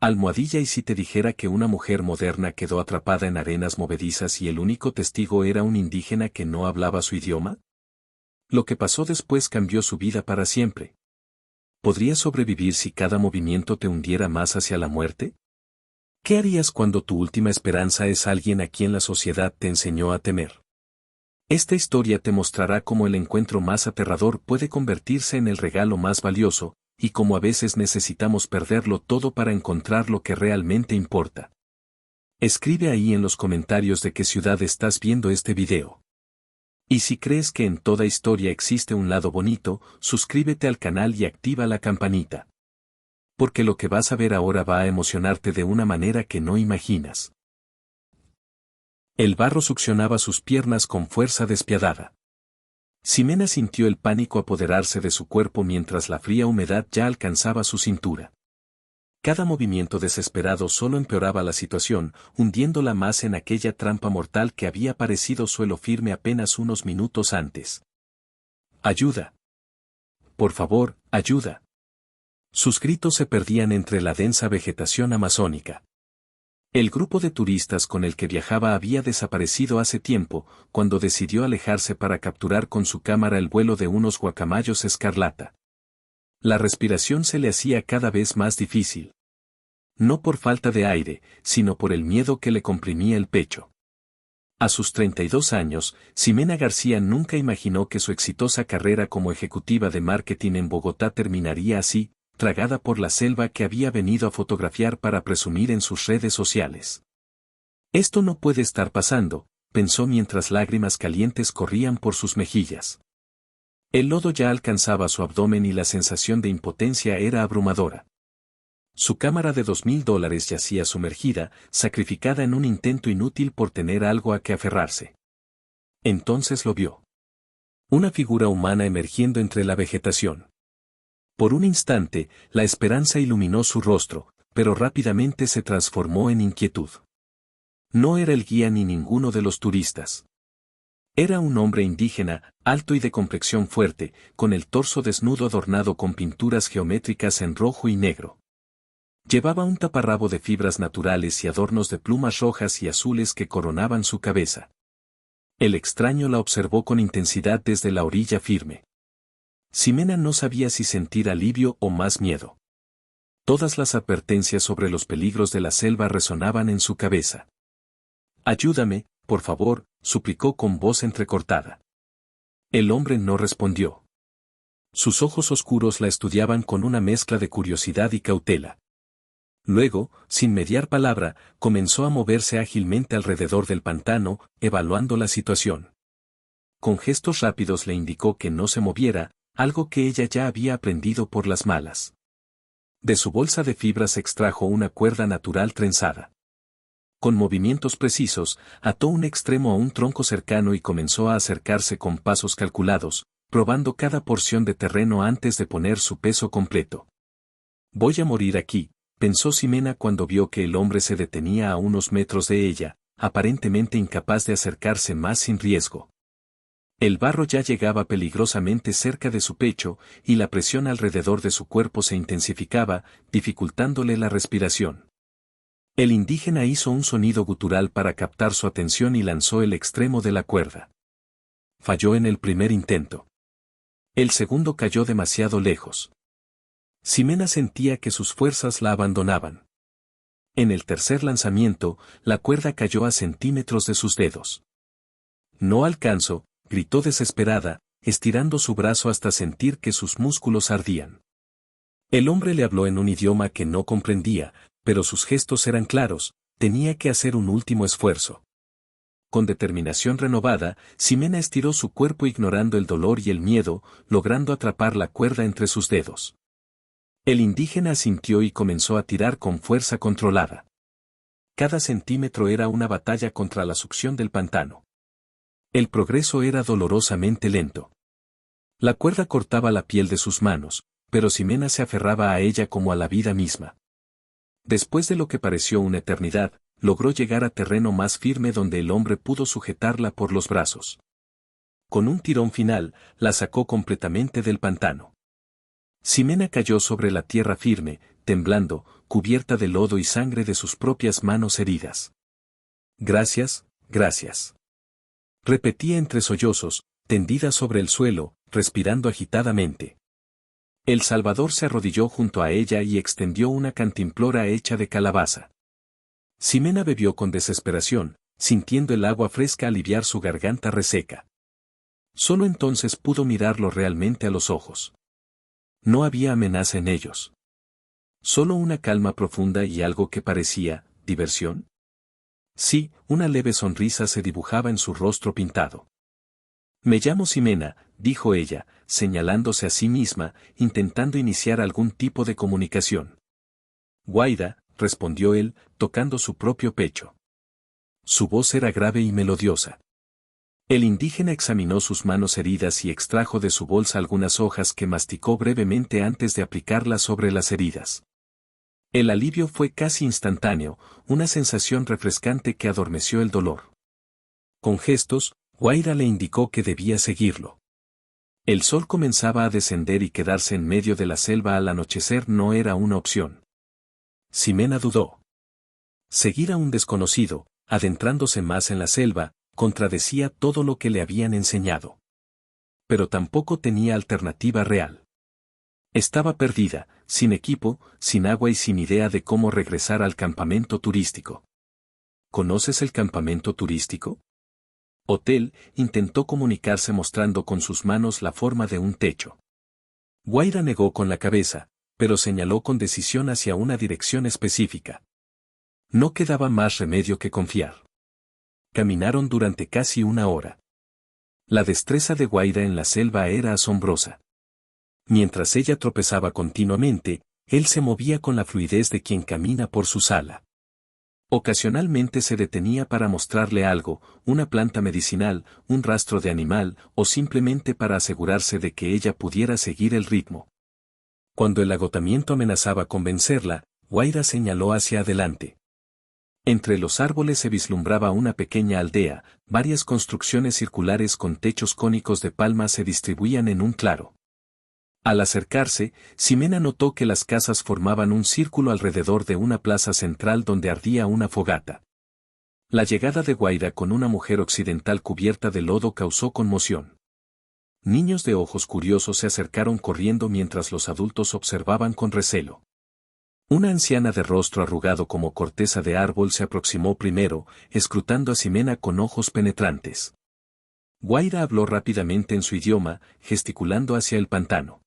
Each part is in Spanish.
Almohadilla, ¿y si te dijera que una mujer moderna quedó atrapada en arenas movedizas y el único testigo era un indígena que no hablaba su idioma? Lo que pasó después cambió su vida para siempre. ¿Podrías sobrevivir si cada movimiento te hundiera más hacia la muerte? ¿Qué harías cuando tu última esperanza es alguien a quien la sociedad te enseñó a temer? Esta historia te mostrará cómo el encuentro más aterrador puede convertirse en el regalo más valioso, y cómo a veces necesitamos perderlo todo para encontrar lo que realmente importa. Escribe ahí en los comentarios de qué ciudad estás viendo este video. Y si crees que en toda historia existe un lado bonito, suscríbete al canal y activa la campanita. Porque lo que vas a ver ahora va a emocionarte de una manera que no imaginas. El barro succionaba sus piernas con fuerza despiadada. Ximena sintió el pánico apoderarse de su cuerpo mientras la fría humedad ya alcanzaba su cintura. Cada movimiento desesperado solo empeoraba la situación, hundiéndola más en aquella trampa mortal que había parecido suelo firme apenas unos minutos antes. ¡Ayuda! ¡Por favor, ayuda! Sus gritos se perdían entre la densa vegetación amazónica. El grupo de turistas con el que viajaba había desaparecido hace tiempo, cuando decidió alejarse para capturar con su cámara el vuelo de unos guacamayos escarlata. La respiración se le hacía cada vez más difícil. No por falta de aire, sino por el miedo que le comprimía el pecho. A sus 32 años, Ximena García nunca imaginó que su exitosa carrera como ejecutiva de marketing en Bogotá terminaría así, tragada por la selva que había venido a fotografiar para presumir en sus redes sociales. Esto no puede estar pasando, pensó mientras lágrimas calientes corrían por sus mejillas. El lodo ya alcanzaba su abdomen y la sensación de impotencia era abrumadora. Su cámara de $2.000 yacía sumergida, sacrificada en un intento inútil por tener algo a que aferrarse. Entonces lo vio. Una figura humana emergiendo entre la vegetación. Por un instante, la esperanza iluminó su rostro, pero rápidamente se transformó en inquietud. No era el guía ni ninguno de los turistas. Era un hombre indígena, alto y de complexión fuerte, con el torso desnudo adornado con pinturas geométricas en rojo y negro. Llevaba un taparrabo de fibras naturales y adornos de plumas rojas y azules que coronaban su cabeza. El extraño la observó con intensidad desde la orilla firme. Ximena no sabía si sentir alivio o más miedo. Todas las advertencias sobre los peligros de la selva resonaban en su cabeza. «Ayúdame, por favor», suplicó con voz entrecortada. El hombre no respondió. Sus ojos oscuros la estudiaban con una mezcla de curiosidad y cautela. Luego, sin mediar palabra, comenzó a moverse ágilmente alrededor del pantano, evaluando la situación. Con gestos rápidos le indicó que no se moviera, algo que ella ya había aprendido por las malas. De su bolsa de fibras extrajo una cuerda natural trenzada. Con movimientos precisos, ató un extremo a un tronco cercano y comenzó a acercarse con pasos calculados, probando cada porción de terreno antes de poner su peso completo. «Voy a morir aquí», pensó Ximena cuando vio que el hombre se detenía a unos metros de ella, aparentemente incapaz de acercarse más sin riesgo. El barro ya llegaba peligrosamente cerca de su pecho, y la presión alrededor de su cuerpo se intensificaba, dificultándole la respiración. El indígena hizo un sonido gutural para captar su atención y lanzó el extremo de la cuerda. Falló en el primer intento. El segundo cayó demasiado lejos. Ximena sentía que sus fuerzas la abandonaban. En el tercer lanzamiento, la cuerda cayó a centímetros de sus dedos. «No alcanzo», gritó desesperada, estirando su brazo hasta sentir que sus músculos ardían. El hombre le habló en un idioma que no comprendía, pero sus gestos eran claros, tenía que hacer un último esfuerzo. Con determinación renovada, Ximena estiró su cuerpo ignorando el dolor y el miedo, logrando atrapar la cuerda entre sus dedos. El indígena asintió y comenzó a tirar con fuerza controlada. Cada centímetro era una batalla contra la succión del pantano. El progreso era dolorosamente lento. La cuerda cortaba la piel de sus manos, pero Ximena se aferraba a ella como a la vida misma. Después de lo que pareció una eternidad, logró llegar a terreno más firme donde el hombre pudo sujetarla por los brazos. Con un tirón final, la sacó completamente del pantano. Ximena cayó sobre la tierra firme, temblando, cubierta de lodo y sangre de sus propias manos heridas. Gracias, gracias. Repetía entre sollozos, tendida sobre el suelo, respirando agitadamente. El Salvador se arrodilló junto a ella y extendió una cantimplora hecha de calabaza. Ximena bebió con desesperación, sintiendo el agua fresca aliviar su garganta reseca. Solo entonces pudo mirarlo realmente a los ojos. No había amenaza en ellos. Solo una calma profunda y algo que parecía, diversión. Sí, una leve sonrisa se dibujaba en su rostro pintado. Me llamo Ximena, dijo ella, señalándose a sí misma, intentando iniciar algún tipo de comunicación. Guaira, respondió él, tocando su propio pecho. Su voz era grave y melodiosa. El indígena examinó sus manos heridas y extrajo de su bolsa algunas hojas que masticó brevemente antes de aplicarlas sobre las heridas. El alivio fue casi instantáneo, una sensación refrescante que adormeció el dolor. Con gestos, Guaira le indicó que debía seguirlo. El sol comenzaba a descender y quedarse en medio de la selva al anochecer no era una opción. Ximena dudó. Seguir a un desconocido, adentrándose más en la selva, contradecía todo lo que le habían enseñado. Pero tampoco tenía alternativa real. Estaba perdida, sin equipo, sin agua y sin idea de cómo regresar al campamento turístico. ¿Conoces el campamento turístico? Hotel, intentó comunicarse mostrando con sus manos la forma de un techo. Guaira negó con la cabeza, pero señaló con decisión hacia una dirección específica. No quedaba más remedio que confiar. Caminaron durante casi una hora. La destreza de Guaira en la selva era asombrosa. Mientras ella tropezaba continuamente, él se movía con la fluidez de quien camina por su sala. Ocasionalmente se detenía para mostrarle algo, una planta medicinal, un rastro de animal, o simplemente para asegurarse de que ella pudiera seguir el ritmo. Cuando el agotamiento amenazaba con vencerla, Guaira señaló hacia adelante. Entre los árboles se vislumbraba una pequeña aldea, varias construcciones circulares con techos cónicos de palma se distribuían en un claro. Al acercarse, Ximena notó que las casas formaban un círculo alrededor de una plaza central donde ardía una fogata. La llegada de Guaira con una mujer occidental cubierta de lodo causó conmoción. Niños de ojos curiosos se acercaron corriendo mientras los adultos observaban con recelo. Una anciana de rostro arrugado como corteza de árbol se aproximó primero, escrutando a Ximena con ojos penetrantes. Guaira habló rápidamente en su idioma, gesticulando hacia el pantano.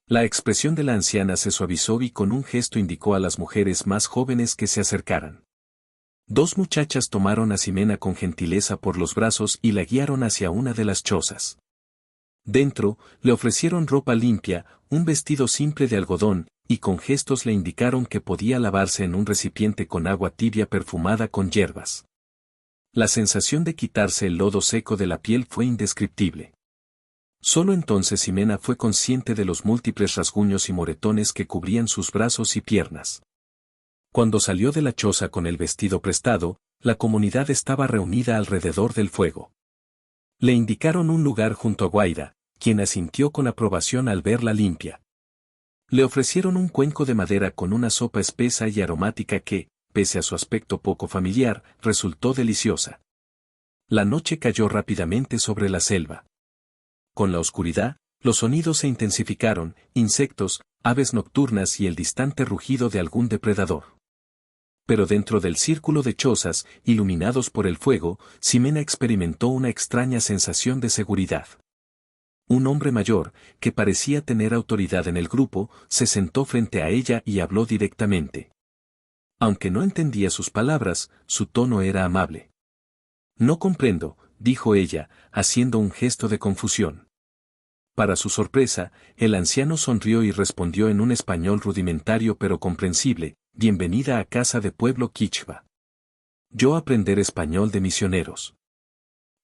La expresión de la anciana se suavizó y con un gesto indicó a las mujeres más jóvenes que se acercaran. Dos muchachas tomaron a Ximena con gentileza por los brazos y la guiaron hacia una de las chozas. Dentro, le ofrecieron ropa limpia, un vestido simple de algodón, y con gestos le indicaron que podía lavarse en un recipiente con agua tibia perfumada con hierbas. La sensación de quitarse el lodo seco de la piel fue indescriptible. Solo entonces Ximena fue consciente de los múltiples rasguños y moretones que cubrían sus brazos y piernas. Cuando salió de la choza con el vestido prestado, la comunidad estaba reunida alrededor del fuego. Le indicaron un lugar junto a Guaira, quien asintió con aprobación al verla limpia. Le ofrecieron un cuenco de madera con una sopa espesa y aromática que, pese a su aspecto poco familiar, resultó deliciosa. La noche cayó rápidamente sobre la selva. Con la oscuridad, los sonidos se intensificaron, insectos, aves nocturnas y el distante rugido de algún depredador. Pero dentro del círculo de chozas, iluminados por el fuego, Ximena experimentó una extraña sensación de seguridad. Un hombre mayor, que parecía tener autoridad en el grupo, se sentó frente a ella y habló directamente. Aunque no entendía sus palabras, su tono era amable. No comprendo, dijo ella, haciendo un gesto de confusión. Para su sorpresa, el anciano sonrió y respondió en un español rudimentario pero comprensible: bienvenida a casa de pueblo Quichua. Yo aprender español de misioneros.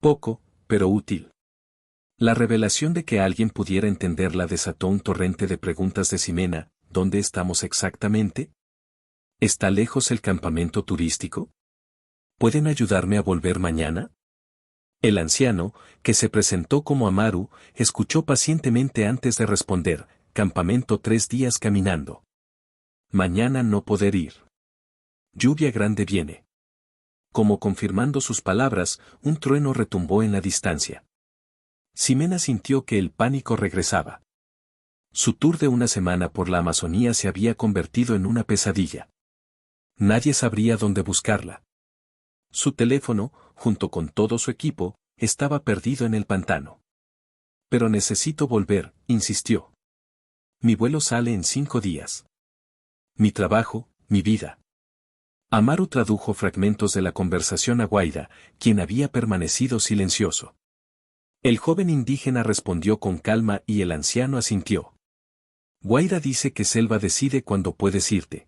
Poco, pero útil. La revelación de que alguien pudiera entenderla desató un torrente de preguntas de Ximena: ¿dónde estamos exactamente? ¿Está lejos el campamento turístico? ¿Pueden ayudarme a volver mañana? El anciano, que se presentó como Amaru, escuchó pacientemente antes de responder: campamento 3 días caminando. Mañana no poder ir. Lluvia grande viene. Como confirmando sus palabras, un trueno retumbó en la distancia. Ximena sintió que el pánico regresaba. Su tour de una semana por la Amazonía se había convertido en una pesadilla. Nadie sabría dónde buscarla. Su teléfono, junto con todo su equipo, estaba perdido en el pantano. Pero necesito volver, insistió. Mi vuelo sale en 5 días. Mi trabajo, mi vida. Amaru tradujo fragmentos de la conversación a Guaida, quien había permanecido silencioso. El joven indígena respondió con calma y el anciano asintió. Guaida dice que Selva decide cuándo puedes irte.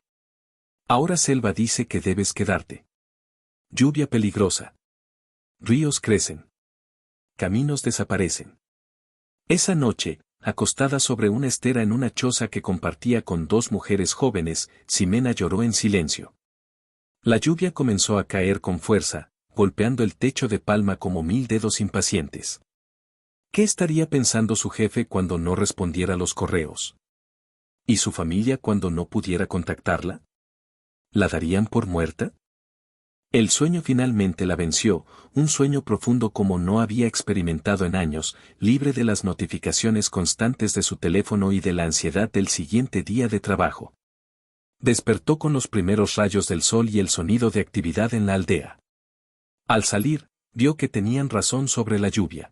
Ahora Selva dice que debes quedarte. Lluvia peligrosa. Ríos crecen. Caminos desaparecen. Esa noche, acostada sobre una estera en una choza que compartía con 2 mujeres jóvenes, Ximena lloró en silencio. La lluvia comenzó a caer con fuerza, golpeando el techo de palma como 1000 dedos impacientes. ¿Qué estaría pensando su jefe cuando no respondiera los correos? ¿Y su familia cuando no pudiera contactarla? ¿La darían por muerta? El sueño finalmente la venció, un sueño profundo como no había experimentado en años, libre de las notificaciones constantes de su teléfono y de la ansiedad del siguiente día de trabajo. Despertó con los primeros rayos del sol y el sonido de actividad en la aldea. Al salir, vio que tenían razón sobre la lluvia.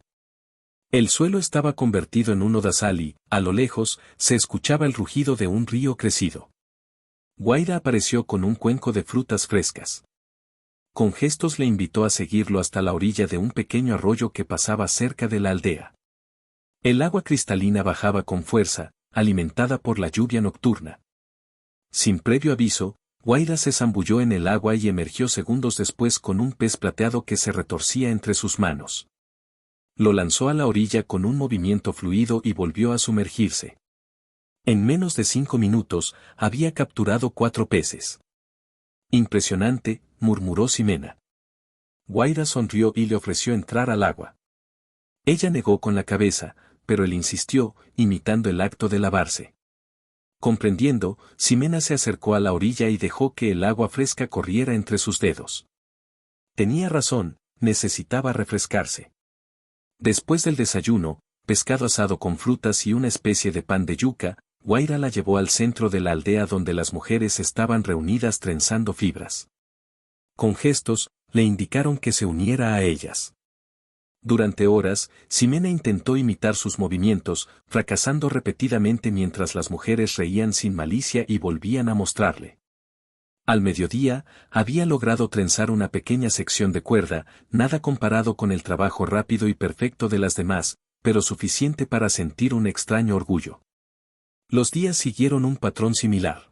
El suelo estaba convertido en un lodazal y, a lo lejos, se escuchaba el rugido de un río crecido. Guaida apareció con un cuenco de frutas frescas. Con gestos le invitó a seguirlo hasta la orilla de un pequeño arroyo que pasaba cerca de la aldea. El agua cristalina bajaba con fuerza, alimentada por la lluvia nocturna. Sin previo aviso, Guaida se zambulló en el agua y emergió segundos después con un pez plateado que se retorcía entre sus manos. Lo lanzó a la orilla con un movimiento fluido y volvió a sumergirse. En menos de 5 minutos, había capturado 4 peces. Impresionante, murmuró Ximena. Guaida sonrió y le ofreció entrar al agua. Ella negó con la cabeza, pero él insistió, imitando el acto de lavarse. Comprendiendo, Ximena se acercó a la orilla y dejó que el agua fresca corriera entre sus dedos. Tenía razón, necesitaba refrescarse. Después del desayuno, pescado asado con frutas y una especie de pan de yuca, Guaira la llevó al centro de la aldea donde las mujeres estaban reunidas trenzando fibras. Con gestos, le indicaron que se uniera a ellas. Durante horas, Ximena intentó imitar sus movimientos, fracasando repetidamente mientras las mujeres reían sin malicia y volvían a mostrarle. Al mediodía, había logrado trenzar una pequeña sección de cuerda, nada comparado con el trabajo rápido y perfecto de las demás, pero suficiente para sentir un extraño orgullo. Los días siguieron un patrón similar.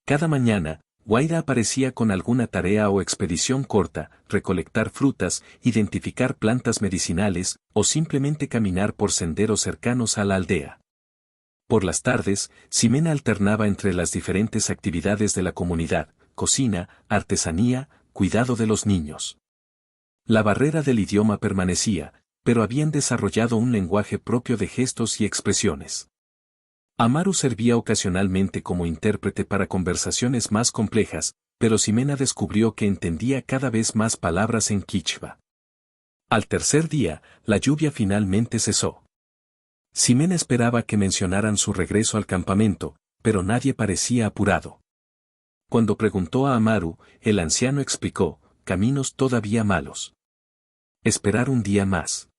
Cada mañana, Guaira aparecía con alguna tarea o expedición corta, recolectar frutas, identificar plantas medicinales, o simplemente caminar por senderos cercanos a la aldea. Por las tardes, Ximena alternaba entre las diferentes actividades de la comunidad, cocina, artesanía, cuidado de los niños. La barrera del idioma permanecía, pero habían desarrollado un lenguaje propio de gestos y expresiones. Amaru servía ocasionalmente como intérprete para conversaciones más complejas, pero Ximena descubrió que entendía cada vez más palabras en quichua. Al tercer día, la lluvia finalmente cesó. Ximena esperaba que mencionaran su regreso al campamento, pero nadie parecía apurado. Cuando preguntó a Amaru, el anciano explicó, caminos todavía malos. Esperar un día más.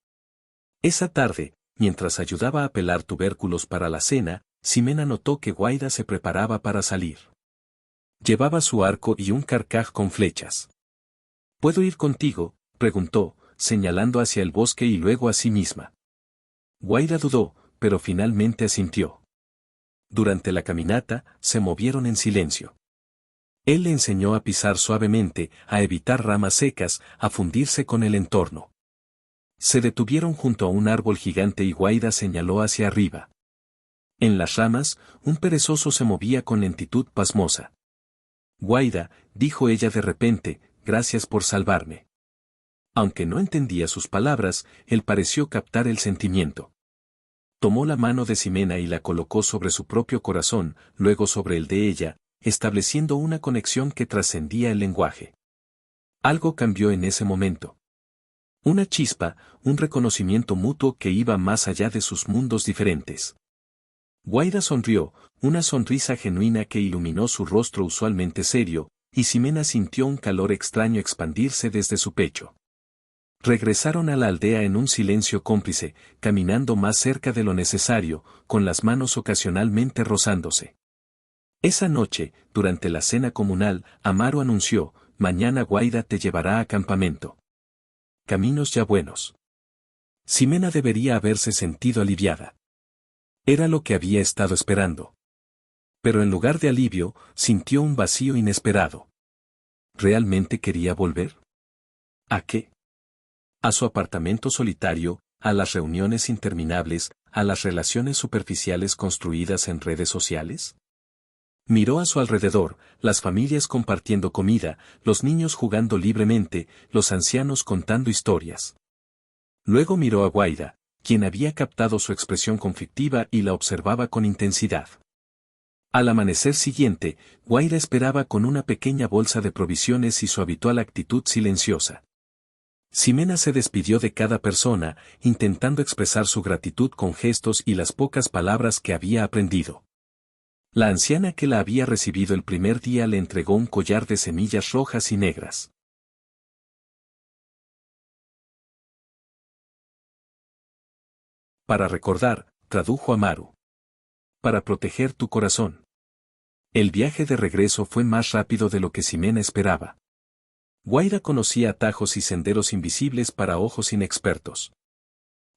Esa tarde, mientras ayudaba a pelar tubérculos para la cena, Ximena notó que Guaida se preparaba para salir. Llevaba su arco y un carcaj con flechas. ¿Puedo ir contigo?, preguntó, señalando hacia el bosque y luego a sí misma. Guaida dudó, pero finalmente asintió. Durante la caminata, se movieron en silencio. Él le enseñó a pisar suavemente, a evitar ramas secas, a fundirse con el entorno. Se detuvieron junto a un árbol gigante y Guaida señaló hacia arriba. En las ramas, un perezoso se movía con lentitud pasmosa. Guaida, dijo ella de repente, gracias por salvarme. Aunque no entendía sus palabras, él pareció captar el sentimiento. Tomó la mano de Ximena y la colocó sobre su propio corazón, luego sobre el de ella, estableciendo una conexión que trascendía el lenguaje. Algo cambió en ese momento. Una chispa, un reconocimiento mutuo que iba más allá de sus mundos diferentes. Guaira sonrió, una sonrisa genuina que iluminó su rostro usualmente serio, y Ximena sintió un calor extraño expandirse desde su pecho. Regresaron a la aldea en un silencio cómplice, caminando más cerca de lo necesario, con las manos ocasionalmente rozándose. Esa noche, durante la cena comunal, Amaro anunció: mañana Guaira te llevará a campamento. Caminos ya buenos. Ximena debería haberse sentido aliviada. Era lo que había estado esperando. Pero en lugar de alivio, sintió un vacío inesperado. ¿Realmente quería volver? ¿A qué? A su apartamento solitario, a las reuniones interminables, a las relaciones superficiales construidas en redes sociales. Miró a su alrededor, las familias compartiendo comida, los niños jugando libremente, los ancianos contando historias. Luego miró a Guaira, quien había captado su expresión conflictiva y la observaba con intensidad. Al amanecer siguiente, Guaira esperaba con una pequeña bolsa de provisiones y su habitual actitud silenciosa. Ximena se despidió de cada persona, intentando expresar su gratitud con gestos y las pocas palabras que había aprendido. La anciana que la había recibido el primer día le entregó un collar de semillas rojas y negras. Para recordar, tradujo Amaru. Para proteger tu corazón. El viaje de regreso fue más rápido de lo que Ximena esperaba. Guaira conocía atajos y senderos invisibles para ojos inexpertos.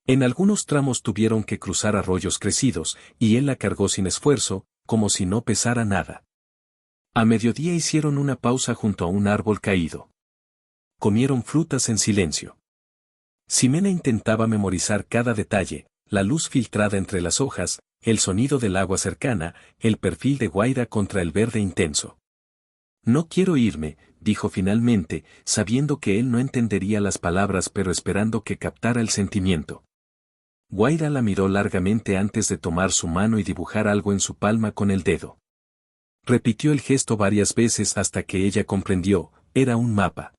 En algunos tramos tuvieron que cruzar arroyos crecidos, y él la cargó sin esfuerzo, como si no pesara nada. A mediodía hicieron una pausa junto a un árbol caído. Comieron frutas en silencio. Ximena intentaba memorizar cada detalle, la luz filtrada entre las hojas, el sonido del agua cercana, el perfil de Guaira contra el verde intenso. No quiero irme, dijo finalmente, sabiendo que él no entendería las palabras pero esperando que captara el sentimiento. Guaira la miró largamente antes de tomar su mano y dibujar algo en su palma con el dedo. Repitió el gesto varias veces hasta que ella comprendió: era un mapa.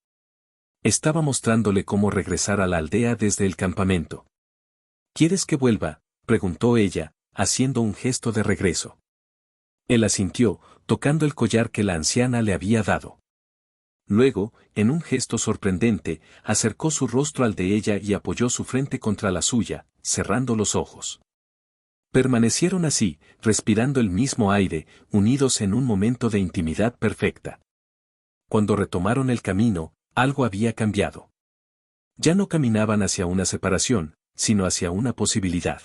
Estaba mostrándole cómo regresar a la aldea desde el campamento. ¿Quieres que vuelva?, preguntó ella, haciendo un gesto de regreso. Él asintió, tocando el collar que la anciana le había dado. Luego, en un gesto sorprendente, acercó su rostro al de ella y apoyó su frente contra la suya, cerrando los ojos. Permanecieron así, respirando el mismo aire, unidos en un momento de intimidad perfecta. Cuando retomaron el camino, algo había cambiado. Ya no caminaban hacia una separación, sino hacia una posibilidad.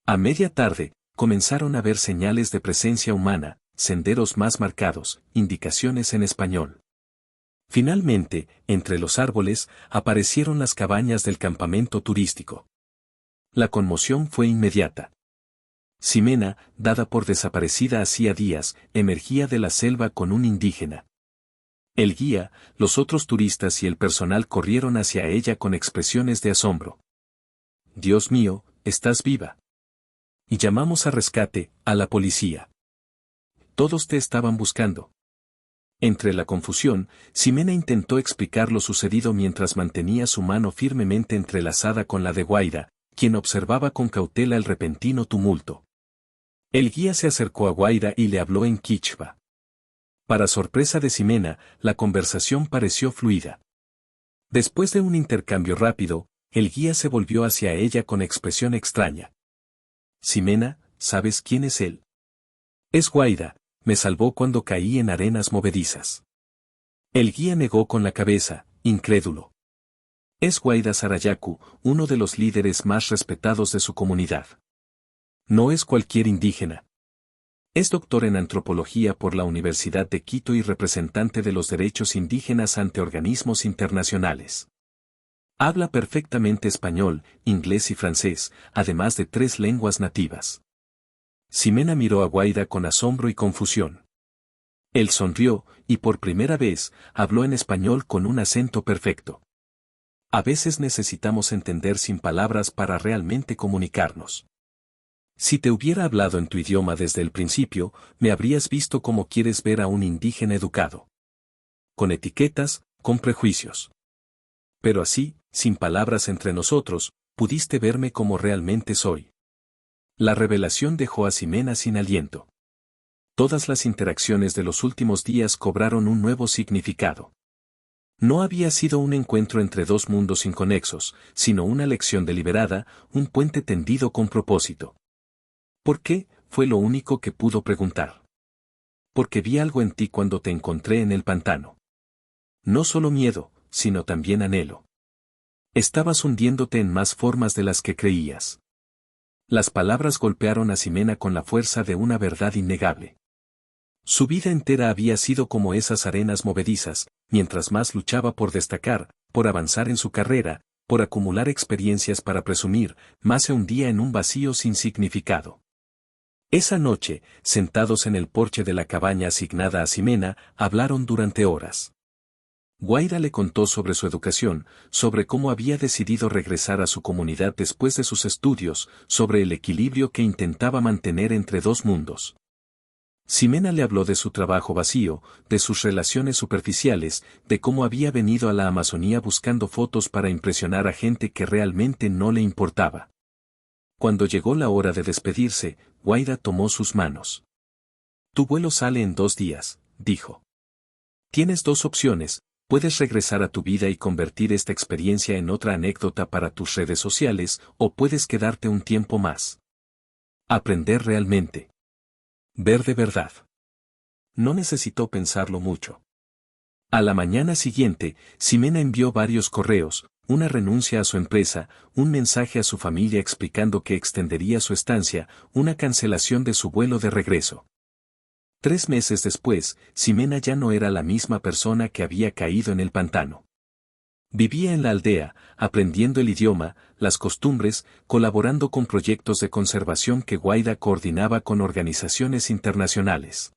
A media tarde, comenzaron a ver señales de presencia humana, senderos más marcados, indicaciones en español. Finalmente, entre los árboles, aparecieron las cabañas del campamento turístico. La conmoción fue inmediata. Ximena, dada por desaparecida hacía días, emergía de la selva con un indígena. El guía, los otros turistas y el personal corrieron hacia ella con expresiones de asombro. «Dios mío, estás viva». Y llamamos a rescate, a la policía. Todos te estaban buscando. Entre la confusión, Ximena intentó explicar lo sucedido mientras mantenía su mano firmemente entrelazada con la de Guaira, quien observaba con cautela el repentino tumulto. El guía se acercó a Guaira y le habló en quichua. Para sorpresa de Ximena, la conversación pareció fluida. Después de un intercambio rápido, el guía se volvió hacia ella con expresión extraña. «Ximena, ¿sabes quién es él?» «Es Guaira, me salvó cuando caí en arenas movedizas». El guía negó con la cabeza, incrédulo. «Es Guaira Sarayaku, uno de los líderes más respetados de su comunidad. No es cualquier indígena. Es doctor en antropología por la Universidad de Quito y representante de los derechos indígenas ante organismos internacionales. Habla perfectamente español, inglés y francés, además de 3 lenguas nativas». Ximena miró a Guaira con asombro y confusión. Él sonrió, y por primera vez, habló en español con un acento perfecto. A veces necesitamos entender sin palabras para realmente comunicarnos. Si te hubiera hablado en tu idioma desde el principio, me habrías visto como quieres ver a un indígena educado. Con etiquetas, con prejuicios. Pero así, sin palabras entre nosotros, pudiste verme como realmente soy. La revelación dejó a Ximena sin aliento. Todas las interacciones de los últimos días cobraron un nuevo significado. No había sido un encuentro entre dos mundos inconexos, sino una lección deliberada, un puente tendido con propósito. ¿Por qué? Fue lo único que pudo preguntar. Porque vi algo en ti cuando te encontré en el pantano. No solo miedo, sino también anhelo. Estabas hundiéndote en más formas de las que creías. Las palabras golpearon a Ximena con la fuerza de una verdad innegable. Su vida entera había sido como esas arenas movedizas, mientras más luchaba por destacar, por avanzar en su carrera, por acumular experiencias para presumir, más se hundía en un vacío sin significado. Esa noche, sentados en el porche de la cabaña asignada a Ximena, hablaron durante horas. Guaira le contó sobre su educación, sobre cómo había decidido regresar a su comunidad después de sus estudios, sobre el equilibrio que intentaba mantener entre dos mundos. Ximena le habló de su trabajo vacío, de sus relaciones superficiales, de cómo había venido a la Amazonía buscando fotos para impresionar a gente que realmente no le importaba. Cuando llegó la hora de despedirse, Guaira tomó sus manos. Tu vuelo sale en 2 días, dijo. Tienes 2 opciones. Puedes regresar a tu vida y convertir esta experiencia en otra anécdota para tus redes sociales, o puedes quedarte un tiempo más. Aprender realmente. Ver de verdad. No necesitó pensarlo mucho. A la mañana siguiente, Ximena envió varios correos, una renuncia a su empresa, un mensaje a su familia explicando que extendería su estancia, una cancelación de su vuelo de regreso. 3 meses después, Ximena ya no era la misma persona que había caído en el pantano. Vivía en la aldea, aprendiendo el idioma, las costumbres, colaborando con proyectos de conservación que Guaira coordinaba con organizaciones internacionales.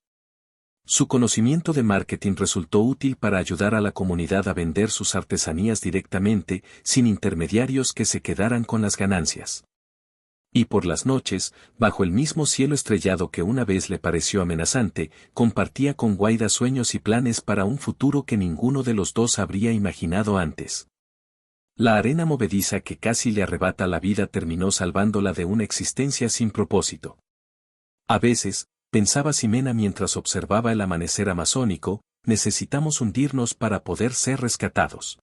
Su conocimiento de marketing resultó útil para ayudar a la comunidad a vender sus artesanías directamente, sin intermediarios que se quedaran con las ganancias. Y por las noches, bajo el mismo cielo estrellado que una vez le pareció amenazante, compartía con Guaira sueños y planes para un futuro que ninguno de los dos habría imaginado antes. La arena movediza que casi le arrebata la vida terminó salvándola de una existencia sin propósito. A veces, pensaba Ximena mientras observaba el amanecer amazónico, necesitamos hundirnos para poder ser rescatados.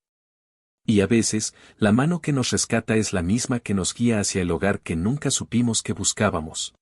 Y a veces, la mano que nos rescata es la misma que nos guía hacia el hogar que nunca supimos que buscábamos.